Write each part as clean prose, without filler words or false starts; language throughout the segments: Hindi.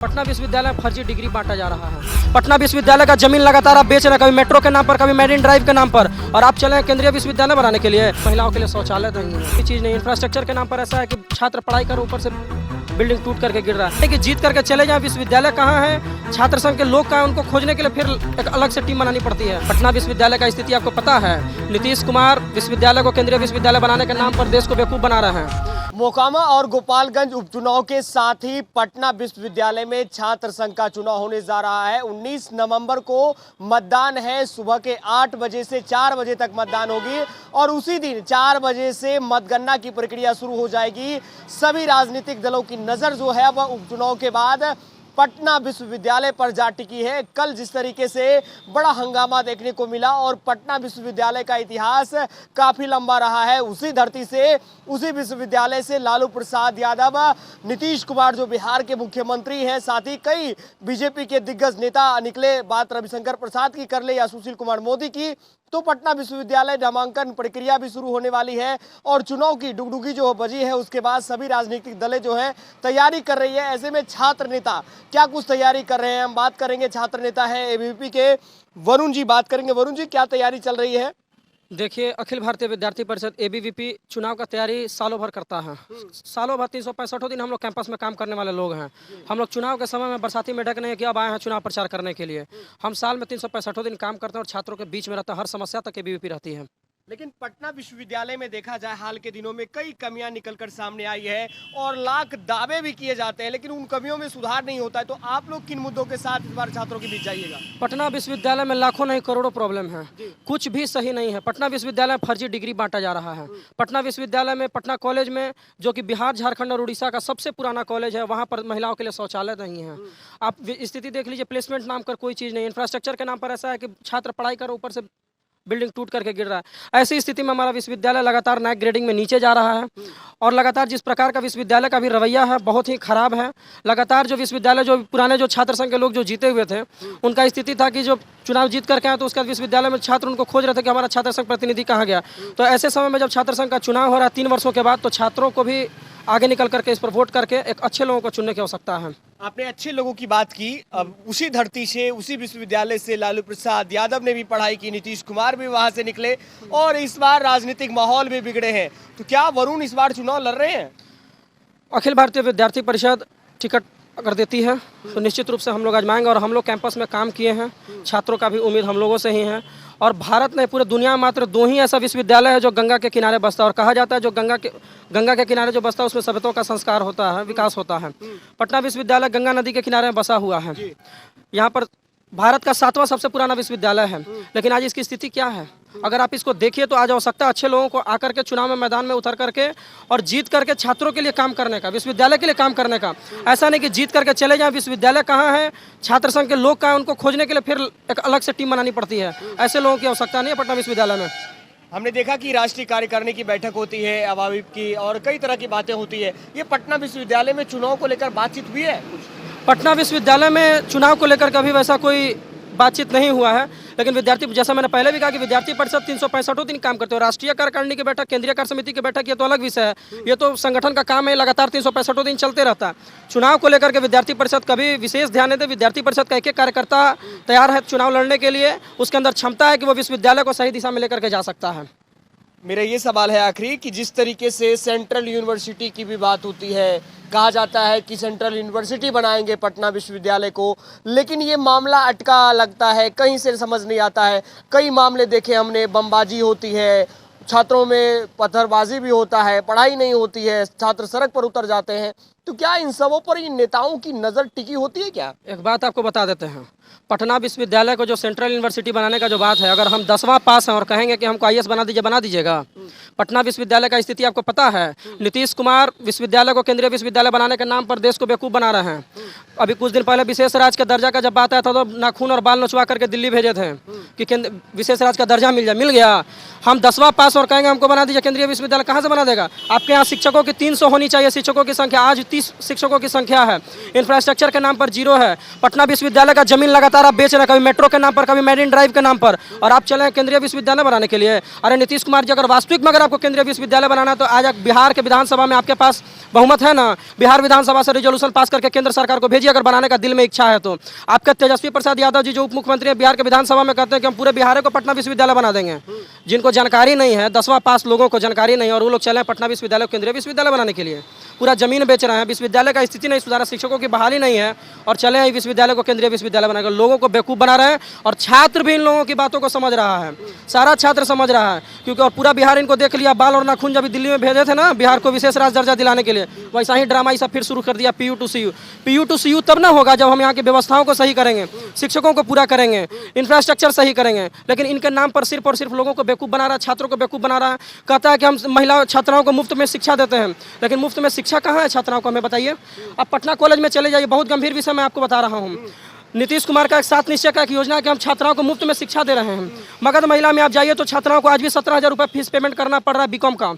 पटना विश्वविद्यालय में फर्जी डिग्री बांटा जा रहा है। पटना विश्वविद्यालय का जमीन लगातार आप बेच रहे हैं, कभी मेट्रो के नाम पर, कभी मेरिन ड्राइव के नाम पर, और आप चले केंद्रीय विश्वविद्यालय बनाने के लिए। महिलाओं के लिए शौचालय नहीं है, ये चीज़ नहीं। इंफ्रास्ट्रक्चर के नाम पर ऐसा है कि छात्र पढ़ाई कर ऊपर से बिल्डिंग टूट करके गिर रहा है कि जीत करके चले जाएं। विश्वविद्यालय कहाँ है, छात्र संघ के लोग कहाँ हैं, उनको खोजने के लिए फिर एक अलग से टीम बनानी पड़ती है। पटना विश्वविद्यालय का स्थिति आपको पता है। नीतीश कुमार विश्वविद्यालय को केंद्रीय विश्वविद्यालय बनाने के नाम पर देश को बेवकूफ़ बना रहे हैं। मोकामा और गोपालगंज उपचुनाव के साथ ही पटना विश्वविद्यालय में छात्र संघ का चुनाव होने जा रहा है। 19 नवंबर को मतदान है। सुबह के 8 बजे से 4 बजे तक मतदान होगी और उसी दिन 4 बजे से मतगणना की प्रक्रिया शुरू हो जाएगी। सभी राजनीतिक दलों की नज़र जो है वह उपचुनाव के बाद पटना विश्वविद्यालय पर जा टिकी है। कल जिस तरीके से बड़ा हंगामा देखने को मिला और पटना विश्वविद्यालय का इतिहास काफ़ी लंबा रहा है, उसी धरती से, उसी विश्वविद्यालय से लालू प्रसाद यादव, नीतीश कुमार जो बिहार के मुख्यमंत्री हैं, साथ ही कई बीजेपी के दिग्गज नेता निकले। बात रविशंकर प्रसाद की कर ले या सुशील कुमार मोदी की, तो पटना विश्वविद्यालय नामांकन प्रक्रिया भी शुरू होने वाली है और चुनाव की डुगडुगी जो बजी है उसके बाद सभी राजनीतिक दलें जो है तैयारी कर रही है। ऐसे में छात्र नेता क्या कुछ तैयारी कर रहे हैं, हम बात करेंगे। छात्र नेता है एबीवीपी के वरुण जी, बात करेंगे। वरुण जी, क्या तैयारी चल रही है? देखिए, अखिल भारतीय विद्यार्थी परिषद एबीवीपी चुनाव का तैयारी सालों भर करता है। सालों भर 365 दिन हम लोग कैंपस में काम करने वाले लोग हैं। हम लोग चुनाव के समय में बरसाती मेढक नहीं कि अब आए हैं चुनाव प्रचार करने के लिए। हम साल में 365 दिन काम करते हैं और छात्रों के बीच में रहता है। हर समस्या तक एबीवीपी रहती है। लेकिन पटना विश्वविद्यालय में देखा जाए हाल के दिनों में कई कमियां निकलकर सामने आई है और लाख दावे भी किए जाते हैं, लेकिन उन कमियों में सुधार नहीं होता है। तो आप लोग किन मुद्दों के साथ इस बार छात्रों के बीच जाइएगा? पटना विश्वविद्यालय में लाखों नहीं करोड़ों प्रॉब्लम है, कुछ भी सही नहीं है। पटना विश्वविद्यालय में फर्जी डिग्री बांटा जा रहा है। पटना विश्वविद्यालय में, पटना कॉलेज में, जो कि बिहार, झारखंड और उड़ीसा का सबसे पुराना कॉलेज है, वहाँ पर महिलाओं के लिए शौचालय नहीं है। आप स्थिति देख लीजिए, प्लेसमेंट नाम कर कोई चीज़ नहीं। इंफ्रास्ट्रक्चर के नाम पर ऐसा है कि छात्र पढ़ाई कर ऊपर से बिल्डिंग टूट करके गिर रहा है। ऐसी स्थिति में हमारा विश्वविद्यालय लगातार नैक ग्रेडिंग में नीचे जा रहा है और लगातार जिस प्रकार का विश्वविद्यालय का भी रवैया है बहुत ही खराब है। लगातार जो विश्वविद्यालय, जो पुराने जो छात्र संघ के लोग जो जीते हुए थे, उनका स्थिति था कि जो चुनाव जीत करके आए तो उसका विश्वविद्यालय में छात्र उनको खोज रहे थे कि हमारा छात्र संघ प्रतिनिधि कहाँ गया। तो ऐसे समय में जब छात्र संघ का चुनाव हो रहा है 3 वर्षों के बाद, तो छात्रों को भी आगे निकल करके इस पर वोट करके एक अच्छे लोगों को चुनने की आवश्यकता है। आपने अच्छे लोगों की बात की। अब उसी धरती से, उसी विश्वविद्यालय से लालू प्रसाद यादव ने भी पढ़ाई की, नीतीश कुमार भी वहां से निकले और इस बार राजनीतिक माहौल भी बिगड़े हैं। तो क्या वरुण इस बार चुनाव लड़ रहे हैं? अखिल भारतीय विद्यार्थी परिषद टिकट अगर देती है तो निश्चित रूप से हम लोग आजमाएंगे और हम लोग कैंपस में काम किए हैं। छात्रों का भी उम्मीद हम लोगों से ही है और भारत में, पूरे दुनिया में मात्र 2 ही ऐसा विश्वविद्यालय है जो गंगा के किनारे बसता है और कहा जाता है जो गंगा के किनारे जो बसता है उसमें सभ्यताओं का संस्कार होता है, विकास होता है। पटना विश्वविद्यालय गंगा नदी के किनारे बसा हुआ है। यहाँ पर भारत का 7वां सबसे पुराना विश्वविद्यालय है, लेकिन आज इसकी स्थिति क्या है? अगर आप इसको देखिए तो आज आवश्यकता अच्छे लोगों को आकर के चुनाव में मैदान में उतर करके और जीत करके छात्रों के लिए काम करने का, विश्वविद्यालय के लिए काम करने का। ऐसा नहीं कि जीत करके चले जाएं। विश्वविद्यालय कहाँ है, छात्र संघ के लोग कहाँ हैं, उनको खोजने के लिए फिर एक अलग से टीम बनानी पड़ती है। ऐसे लोगों की आवश्यकता नहीं है पटना विश्वविद्यालय में। हमने देखा कि राष्ट्रीय कार्यकारिणी की बैठक होती है, अवाविप की, और कई तरह की बातें होती है। ये पटना विश्वविद्यालय में चुनाव को लेकर बातचीत हुई है? पटना विश्वविद्यालय में चुनाव को लेकर कभी वैसा कोई बातचीत नहीं हुआ है, लेकिन विद्यार्थी, जैसा मैंने पहले भी कहा कि विद्यार्थी परिषद 365 दिन काम करते हो। राष्ट्रीय कार्यकारिणी की बैठक, केंद्रीय कार्य समिति की बैठक, ये तो अलग विषय है। ये तो संगठन का काम है, लगातार 365 दिन चलते रहता है। चुनाव को लेकर के विद्यार्थी परिषद कभी विशेष ध्यान देते। विद्यार्थी परिषद का एक कार्यकर्ता तैयार है चुनाव लड़ने के लिए, उसके अंदर क्षमता है कि वो विश्वविद्यालय को सही दिशा में लेकर के जा सकता है। मेरा ये सवाल है आखिरी कि जिस तरीके से सेंट्रल यूनिवर्सिटी की भी बात होती है, कहा जाता है कि सेंट्रल यूनिवर्सिटी बनाएंगे पटना विश्वविद्यालय को, लेकिन ये मामला अटका लगता है, कहीं से समझ नहीं आता है। कई मामले देखे हमने, बमबाजी होती है, छात्रों में पत्थरबाजी भी होता है, पढ़ाई नहीं होती है, छात्र सड़क पर उतर जाते हैं। तो क्या इन सबों पर इन नेताओं की नज़र टिकी होती है क्या? एक बात आपको बता देते हैं, पटना विश्वविद्यालय को जो सेंट्रल यूनिवर्सिटी बनाने का जो बात है, अगर हम 10वां पास हैं और कहेंगे कि हमको IAS बना दीजिए, बना दीजिएगा। पटना विश्वविद्यालय का स्थिति आपको पता है। नीतीश कुमार विश्वविद्यालय को केंद्रीय विश्वविद्यालय बनाने के नाम पर देश को बेवकूफ़ बना रहे हैं। अभी कुछ दिन पहले विशेष राज्य का दर्जा का जब बात आया था तो नाखून और बाल नोचवा करके दिल्ली भेजे थे कि विशेष राज्य का दर्जा मिल गया। हम 10वां पास और कहेंगे हमको बना दीजिए केंद्रीय विश्वविद्यालय, कहाँ से बना देगा? आपके यहाँ शिक्षकों की 300 होनी चाहिए शिक्षकों की संख्या, आज 30 शिक्षकों की संख्या है। इंफ्रास्ट्रक्चर के नाम पर 0 है। पटना विश्वविद्यालय का जमीन लगातार आप बेच रहे हैं, कभी मेट्रो के नाम पर, कभी मेरिन ड्राइव के नाम पर, और आप चले हैं केंद्रीय विश्वविद्यालय बनाने के लिए। अरे नीतीश कुमार जी, अगर वास्तविक में अगर आपको केंद्रीय विश्वविद्यालय बनाना है तो आज बिहार के विधानसभा में आपके पास बहुमत है ना, बिहार विधानसभा से रिजोल्यूशन पास करके केंद्र सरकार को भेजिए, अगर बनाने का दिल में इच्छा है तो। आपके तेजस्वी प्रसाद यादव जी जो उप मुख्यमंत्री हैं बिहार के विधानसभा में कहते हैं कि हम पूरे बिहार को पटना विश्वविद्यालय बना देंगे। जिनको जानकारी नहीं है, 10वां पास लोगों को जानकारी नहीं है, और वो लोग चले पटना विश्वविद्यालय केंद्रीय विश्वविद्यालय बनाने के लिए, पूरा जमीन बेच रहे हैं, विश्वविद्यालय का स्थिति नहीं सुधारा, शिक्षकों की बहाली नहीं है, और चले हैं विश्वविद्यालय को केंद्रीय विश्वविद्यालय बनाकर लोगों को बेवकूफ़ बना रहे हैं। और छात्र भी इन लोगों की बातों को समझ रहा है, सारा छात्र समझ रहा है, क्योंकि और पूरा बिहार इनको देख लिया। बाल और नाखून जब दिल्ली में भेजे थे ना बिहार को विशेष राज्य दर्जा दिलाने के लिए, वैसा ही ड्रामा ये सब फिर शुरू कर दिया। PU to CU, PU to CU तब ना होगा जब हम यहाँ की व्यवस्थाओं को सही करेंगे, शिक्षकों को पूरा करेंगे, इंफ्रास्ट्रक्चर सही करेंगे। लेकिन इनके नाम पर सिर्फ और सिर्फ लोगों को बेवकूफ़ बना रहा है, छात्रों को बेवकूफ़ बना रहा है। कहता है कि हम महिला छात्राओं को मुफ्त में शिक्षा देते हैं, लेकिन मुफ्त में शिक्षा कहाँ है छात्राओं को, हमें बताइए। अब पटना कॉलेज में चले जाइए, बहुत गंभीर विषय मैं आपको बता रहा हूँ। नीतीश कुमार का एक 7 निश्चय का एक योजना है कि हम छात्राओं को मुफ्त में शिक्षा दे रहे हैं। मगध महिला में आप जाइए तो छात्राओं को आज भी 17,000 रुपये फीस पेमेंट करना पड़ रहा है बीकॉम का।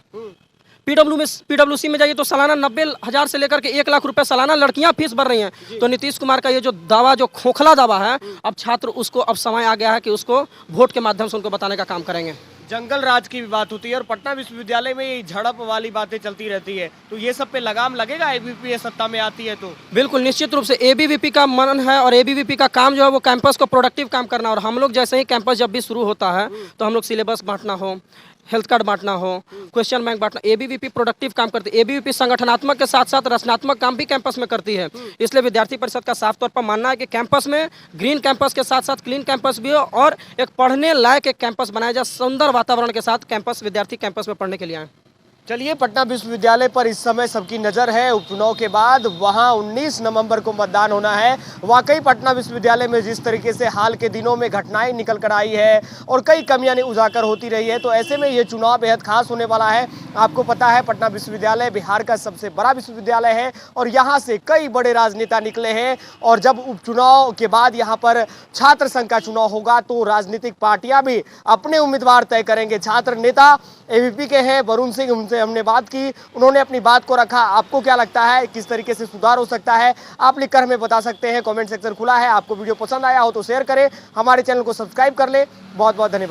PWC में जाइए तो सालाना 90,000 से लेकर के 1 लाख रुपए सालाना लड़कियां फीस भर रही हैं। तो नीतीश कुमार का ये जो दावा, जो खोखला दावा है, अब छात्र उसको, अब समय आ गया है कि उसको वोट के माध्यम से उनको बताने का काम करेंगे। जंगल राज की भी बात होती है और पटना विश्वविद्यालय में ये झड़प वाली बातें चलती रहती है, तो ये सब पे लगाम लगेगा ABVP सत्ता में आती है तो? बिल्कुल निश्चित रूप से ABVP का मन है, और ABVP का काम जो है वो कैंपस को प्रोडक्टिव काम करना। और हम लोग जैसे ही कैंपस जब भी शुरू होता है तो हम लोग सिलेबस बांटना हो, हेल्थ कार्ड बांटना हो, क्वेश्चन बैंक बांटना, ABVP प्रोडक्टिव काम करती है। ABVP संगठनात्मक के साथ साथ रचनात्मक काम भी कैंपस में करती है। इसलिए विद्यार्थी परिषद का साफ तौर पर मानना है कि कैंपस में ग्रीन कैंपस के साथ साथ क्लीन कैंपस भी हो, और एक पढ़ने लायक एक कैंपस बनाया जाए, सुंदर वातावरण के साथ कैंपस, विद्यार्थी कैंपस में पढ़ने के लिए आए। चलिए, पटना विश्वविद्यालय पर इस समय सबकी नज़र है। उपचुनाव के बाद वहां 19 नवंबर को मतदान होना है। वाकई पटना विश्वविद्यालय में जिस तरीके से हाल के दिनों में घटनाएं निकल कर आई है और कई कमियां उजागर होती रही है, तो ऐसे में ये चुनाव बेहद खास होने वाला है। आपको पता है पटना विश्वविद्यालय बिहार का सबसे बड़ा विश्वविद्यालय है और यहाँ से कई बड़े राजनेता निकले हैं। और जब उपचुनाव के बाद यहाँ पर छात्र संघ का चुनाव होगा तो राजनीतिक पार्टियाँ भी अपने उम्मीदवार तय करेंगे। छात्र नेता ABVP के हैं वरुण सिंह, उनसे हमने बात की, उन्होंने अपनी बात को रखा। आपको क्या लगता है, किस तरीके से सुधार हो सकता है, आप लिखकर हमें बता सकते हैं। कमेंट सेक्शन खुला है। आपको वीडियो पसंद आया हो तो शेयर करें, हमारे चैनल को सब्सक्राइब कर लें। बहुत बहुत धन्यवाद।